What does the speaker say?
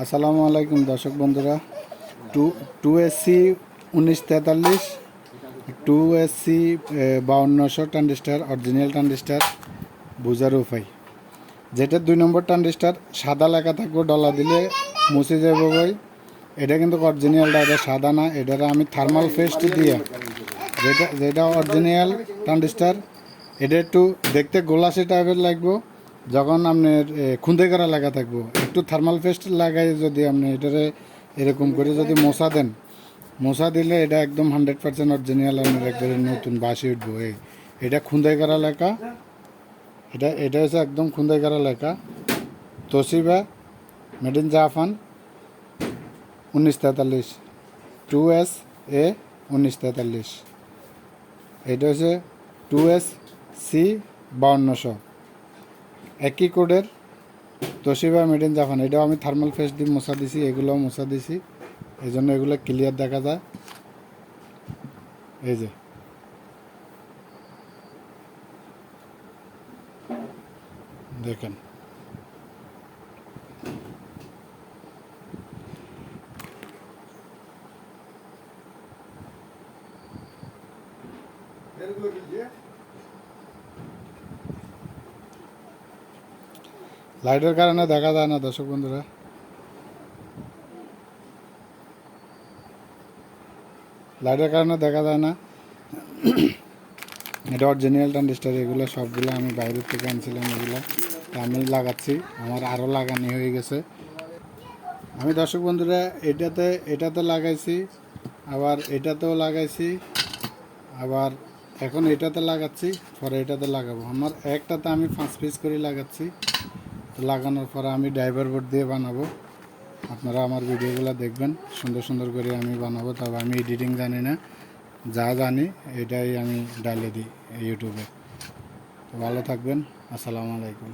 আসসালামু আলাইকুম দর্শক বন্ধুরা। Two two SC 1943, 2SC 5200 transistor, original transistor বোঝার উপায়। যেটা 2 নম্বর ট্রানজিস্টার সাদা লেখা থাকবে, ডলা দিলে মুছে যাবে ভাই। এটা কিন্তু অরিজিনালটা, এটা সাদা না, এটা আমি থার্মাল পেস্ট দিয়ে, যেটা অরিজিনাল ট্রানজিস্টার, এটা একটু দেখতে গোলাসি টাইপের লাগবে। যখন আপনার খুঁদে করা লাগা থাকবো, একটু থার্মাল পেস্ট লাগাই যদি আপনি এটারে এরকম করে যদি মশা দেন, মশা দিলে এটা একদম 100% অরিজিনাল, আপনার একবারে নতুন বাসি উঠবো। এটা খুঁদাই করা লেখা, এটা হচ্ছে একদম খুঁদাই করা লেখা। Toshiba, made in Japan, 1943, 2SA 1943। এটা হচ্ছে 2SC 5200, একই কোডের তোশিবা, মেড ইন জাপান। এটাও আমি থার্মাল পেস্ট দিয়ে মশা দিছি, এগুলোও মশা দিছি, এই জন্য এগুলো ক্লিয়ার দেখা যায়। এই যে দেখেন, লাইটের কারণে দেখা যায় না দর্শক বন্ধুরা। লাইটের কারণে দেখা যায় না। এটা অরিজিনাল ট্রানজিস্টার, এগুলো সবগুলো আমি বাইরের থেকে আনছিলাম। এগুলো আমি লাগাচ্ছি, আমার আরও লাগানি হয়ে গেছে। আমি দর্শক বন্ধুরা এটাতে লাগাইছি, আবার এটাতেও লাগাইছি, আবার এখন এটাতে লাগাচ্ছি, পরে এটাতে লাগাবো। আমার একটাতে আমি 5 পিস করে লাগাচ্ছি। লাগানোর পরে আমি ড্রাইভার বোর্ড দিয়ে বানাবো। আপনারা আমার ভিডিওগুলো দেখবেন, সুন্দর সুন্দর করে আমি বানাবো। তবে আমি এডিটিং জানি না, যা জানি এটাই আমি ডালে দিই ইউটিউবে। তো ভালো থাকবেন, আসসালামু আলাইকুম।